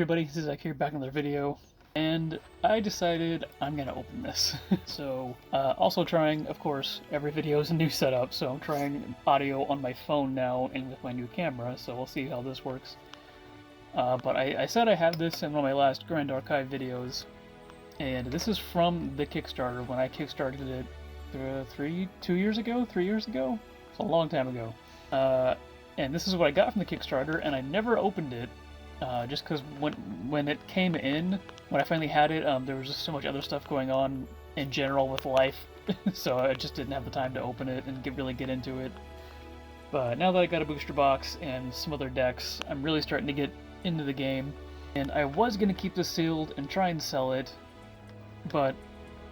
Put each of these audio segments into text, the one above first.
Everybody, this is Zach here, back in another video, and I decided I'm gonna open this. So, also trying, of course, every video is a new setup, so I'm trying audio on my phone now and with my new camera, so we'll see how this works. But I said I had this in one of my last Grand Archive videos, and this is from the Kickstarter, when I kickstarted it 3 years ago? It's a long time ago. And this is what I got from the Kickstarter, and I never opened it. Just because when it came in, when I finally had it, there was just so much other stuff going on in general with life, so I just didn't have the time to open it and really get into it. But now that I got a booster box and some other decks, I'm really starting to get into the game, and I was going to keep this sealed and try and sell it, but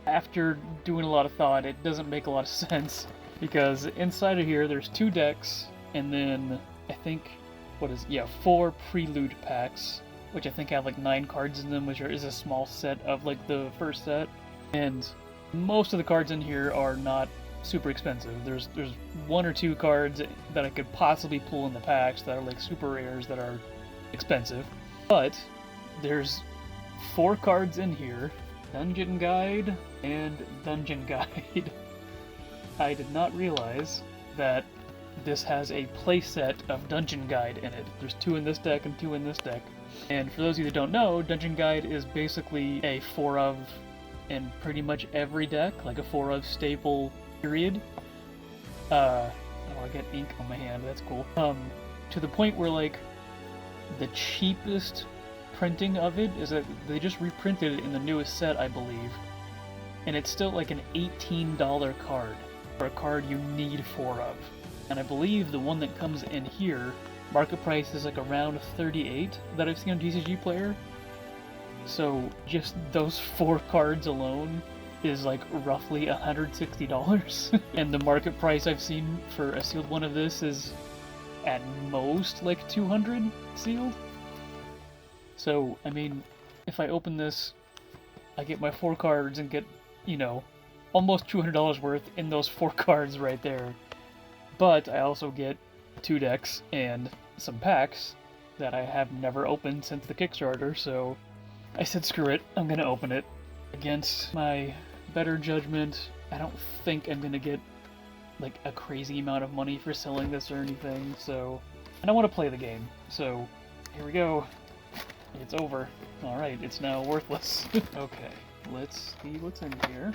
after doing a lot of thought, it doesn't make a lot of sense, because inside of here there's 2 decks, and then I think 4 Prelude packs, which I think have like 9 cards in them, which is a small set of like the first set. And most of the cards in here are not super expensive. There's 1 or 2 cards that I could possibly pull in the packs that are like super rares that are expensive. But there's 4 cards in here: Dungeon Guide and Dungeon Guide. I did not realize that this has a playset of Dungeon Guide in it. There's 2 in this deck and 2 in this deck. And for those of you that don't know, Dungeon Guide is basically a 4 of in pretty much every deck, like a 4 of staple, period. Oh, I got ink on my hand, that's cool. To the point where like the cheapest printing of it is that they just reprinted it in the newest set, I believe. And it's still like an $18 card, for a card you need 4 of. And I believe the one that comes in here, market price is like around 38 that I've seen on TCG Player. So just those 4 cards alone is like roughly $160. And the market price I've seen for a sealed one of this is at most like 200 sealed. So, I mean, if I open this, I get my 4 cards and get, you know, almost $200 worth in those 4 cards right there. But I also get 2 decks and some packs that I have never opened since the Kickstarter, so I said screw it, I'm gonna open it. Against my better judgment, I don't think I'm gonna get like a crazy amount of money for selling this or anything, so I don't want to play the game. So here we go. It's over. Alright, it's now worthless. Okay, let's see what's in here.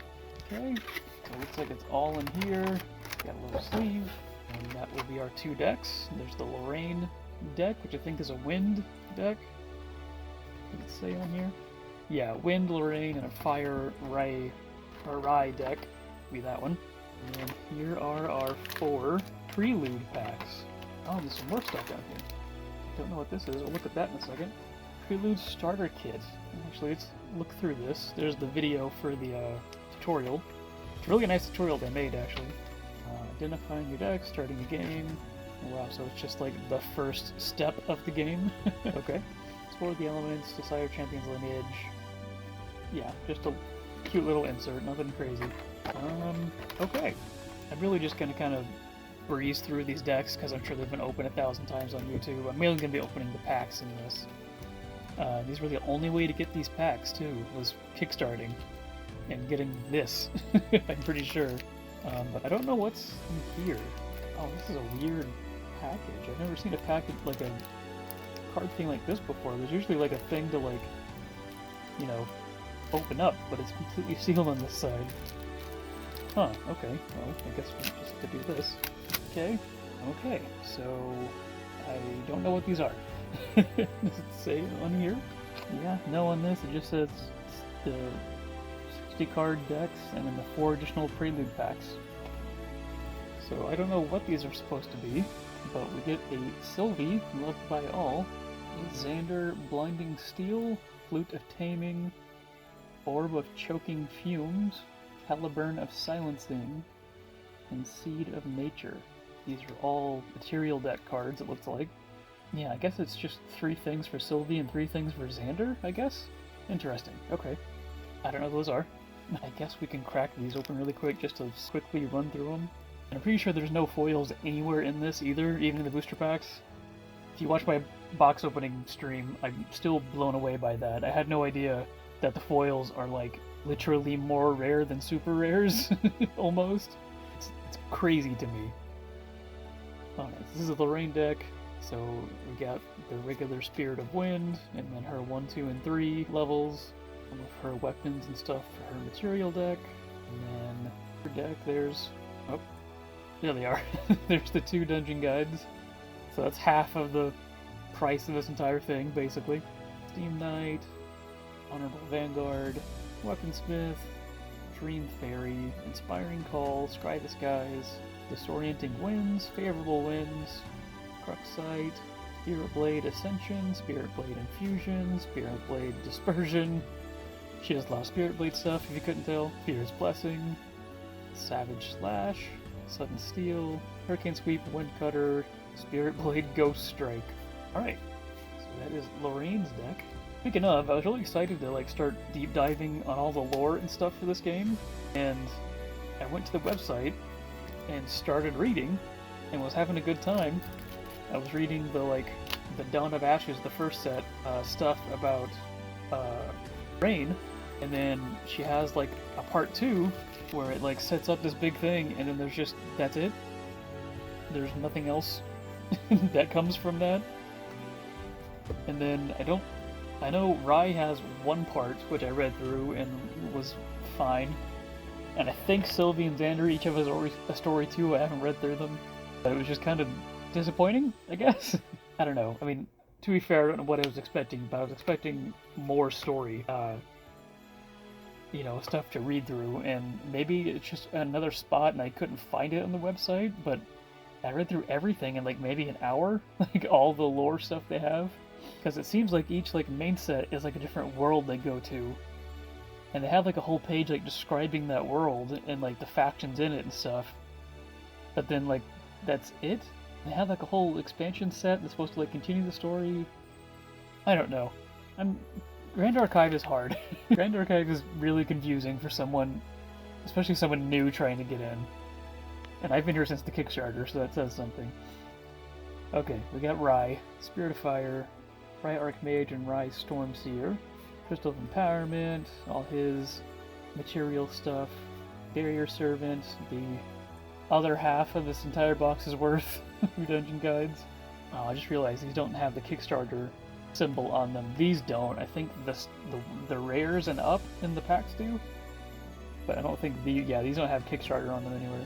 Okay, so it looks like it's all in here. Got a little sleeve. And that will be our 2 decks. There's the Lorraine deck, which I think is a wind deck. What does it say on here? Yeah, wind, Lorraine, and a fire rye deck. Be that one. And here are our 4 Prelude packs. Oh, there's some more stuff down here. Don't know what this is. I'll look at that in a second. Prelude starter kit. Actually, let's look through this. There's the video for the tutorial. It's a really nice tutorial they made, actually. Identifying your deck, starting a game. Wow, so it's just like the first step of the game. Okay. Explore the elements, decide your champion's lineage. Yeah, just a cute little insert, nothing crazy. Okay. I'm really just gonna kind of breeze through these decks because I'm sure they've been opened 1,000 times on YouTube. I'm mainly gonna be opening the packs in this. These were the only way to get these packs too, was kickstarting and getting this. I'm pretty sure. But I don't know what's in here. Oh, this is a weird package. I've never seen a package, like a card thing like this before. There's usually like a thing to like, you know, open up, but it's completely sealed on this side. Huh, okay. Well, I guess we just have to do this. Okay, okay. So, I don't know what these are. Does it say on here? Yeah, no on this. It just says the 60 card decks and then the 4 additional Prelude packs. So I don't know what these are supposed to be, but we get a Sylvie, loved by all, a Xander Blinding Steel, Flute of Taming, Orb of Choking Fumes, Caliburn of Silencing, and Seed of Nature. These are all material deck cards, it looks like. Yeah, I guess it's just 3 things for Sylvie and 3 things for Xander, I guess? Interesting, okay. I don't know what those are. I guess we can crack these open really quick just to quickly run through them. And I'm pretty sure there's no foils anywhere in this either, even in the booster packs. If you watch my box opening stream, I'm still blown away by that. I had no idea that the foils are like literally more rare than super rares, almost. It's crazy to me. Alright, this is a Lorraine deck, so we got the regular Spirit of Wind, and then her 1, 2, and 3 levels, some of her weapons and stuff for her material deck, and then her deck, there's... oh, there they are. There's the 2 dungeon guides. So that's half of the price of this entire thing, basically. Steam Knight, Honorable Vanguard, Weaponsmith, Dream Fairy, Inspiring Call, Scry the Skies, Disorienting Winds, Favorable Winds, Crux Sight, Spirit Blade Ascension, Spirit Blade Infusion, Spirit Blade Dispersion. She does a lot of Spirit Blade stuff, if you couldn't tell. Fear's Blessing, Savage Slash, Sudden Steel, Hurricane Sweep, Wind Cutter, Spirit Blade Ghost Strike. Alright, so that is Lorraine's deck. Speaking of, I was really excited to like start deep diving on all the lore and stuff for this game, and I went to the website and started reading, and was having a good time. I was reading the Dawn of Ashes, the first set, stuff about Rain, and then she has like a part 2 where it like sets up this big thing, and then there's just, that's it. There's nothing else that comes from that. And then I know Rai has one part, which I read through and was fine. And I think Sylvie and Xander each have a story too. I haven't read through them. But it was just kind of disappointing, I guess. I don't know. I mean, to be fair, I don't know what I was expecting, but I was expecting more story. You know, stuff to read through, and maybe it's just another spot and I couldn't find it on the website, but I read through everything in like maybe an hour, like all the lore stuff they have. Because it seems like each like main set is like a different world they go to, and they have like a whole page like describing that world and like the factions in it and stuff. But then like that's it. They have like a whole expansion set that's supposed to like continue the story. I don't know. Grand Archive is hard. Grand Archive is really confusing for someone, especially someone new trying to get in. And I've been here since the Kickstarter, so that says something. Okay, we got Rai, Spirit of Fire, Rai Archmage, and Rai Stormseer. Crystal of Empowerment, all his material stuff. Barrier Servant, the other half of this entire box's worth of dungeon guides. Oh, I just realized these don't have the Kickstarter symbol on them. These don't. I think the rares and up in the packs do. But I don't think these don't have Kickstarter on them anywhere.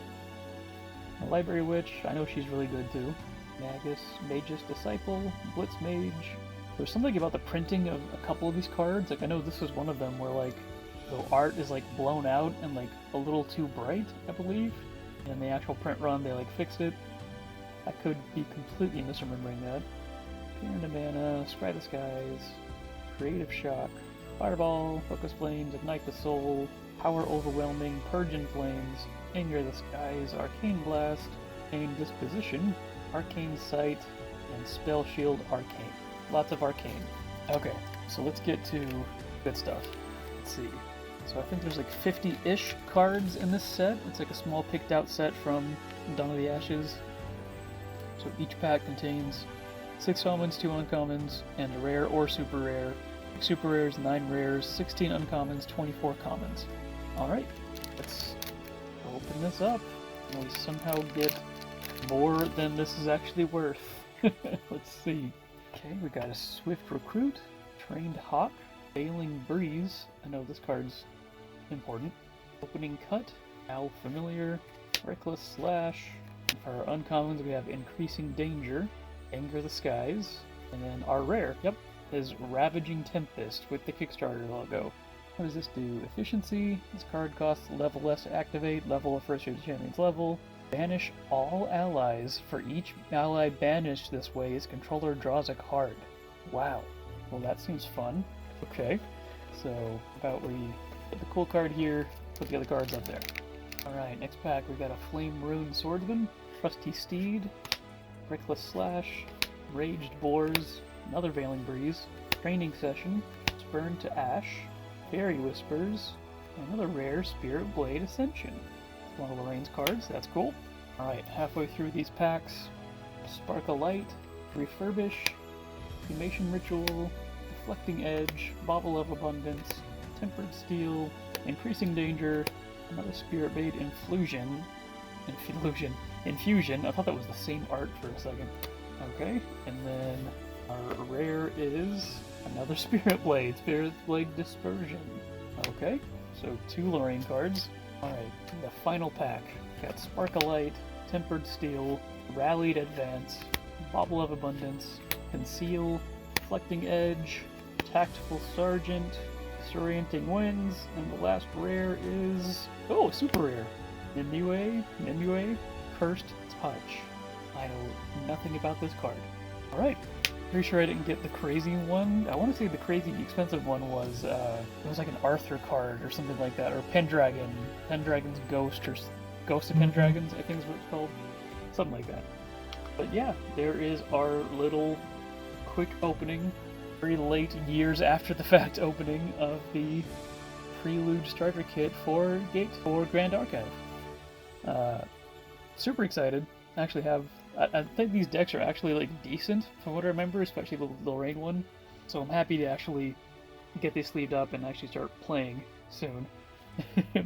The Library Witch, I know she's really good too. Magus, Magus Disciple, Blitz Mage. There's something about the printing of a couple of these cards. Like I know this is one of them where like the art is like blown out and like a little too bright, I believe. And in the actual print run they like fixed it. I could be completely misremembering that. Clear the Mana, Scry the Skies, Creative Shock, Fireball, Focus Flames, Ignite the Soul, Power Overwhelming, Purge in Flames, Anger the Skies, Arcane Blast, Arcane Disposition, Arcane Sight, and Spell Shield Arcane. Lots of Arcane. Okay, so let's get to good stuff. Let's see. So I think there's like 50-ish cards in this set. It's like a small picked out set from Dawn of the Ashes. So each pack contains 6 commons, 2 uncommons, and a rare or super rare. 6 super rares, 9 rares, 16 uncommons, 24 commons. Alright, let's open this up. And we somehow get more than this is actually worth. Let's see. Okay, we got a Swift Recruit, Trained Hawk, Failing Breeze. I know this card's important. Opening Cut, Owl Familiar, Reckless Slash. For our uncommons, we have Increasing Danger, Anger the Skies, and then our rare, is Ravaging Tempest with the Kickstarter logo. What does this do? Efficiency. This card costs level less to activate, level of first year champion's level. Banish all allies. For each ally banished this way, its controller draws a card. Wow. Well, that seems fun. Okay. So, how about we put the cool card here, put the other cards up there. Alright, next pack we got a Flame Rune Swordsman, Trusty Steed, Reckless Slash, Raged Boars, another Veiling Breeze, Training Session, Spurn to Ash, Fairy Whispers, and another rare Spirit Blade Ascension. It's one of Lorraine's cards, that's cool. Alright, halfway through these packs, Spark a Light, Refurbish, Cremation Ritual, Deflecting Edge, Bauble of Abundance, Tempered Steel, Increasing Danger, another Spirit Bait, Infusion. I thought that was the same art for a second. Okay, and then our rare is another Spirit Blade Dispersion. Okay, so 2 Lorraine cards. Alright, the final pack. Got Sparkalite, Tempered Steel, Rallied Advance, Bauble of Abundance, Conceal, Deflecting Edge, Tactical Sergeant, Disorienting Winds, and the last rare is... oh, super rare! Nimue, Cursed Touch. I know nothing about this card. Alright, pretty sure I didn't get the crazy one. I want to say the crazy expensive one was, it was like an Arthur card or something like that, or Pendragon's Ghost, or Ghost of Pendragons, I think is what it's called. Something like that. But yeah, there is our little quick opening, very late years after the fact opening of the Prelude starter kit for Grand Archive. Super excited. I actually have, I think these decks are actually like decent from what I remember, especially the Lorraine one. So I'm happy to actually get these sleeved up and actually start playing soon.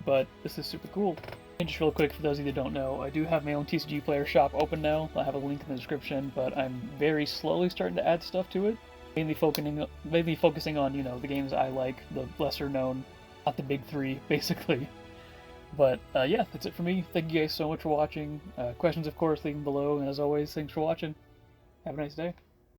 But this is super cool. And just real quick, for those of you that don't know, I do have my own TCG Player shop open now. I'll have a link in the description, but I'm very slowly starting to add stuff to it. Mainly focusing on, you know, the games I like, the lesser known, not the big 3, basically. But yeah, that's it for me. Thank you guys so much for watching. Questions, of course, leave them below. And as always, thanks for watching. Have a nice day.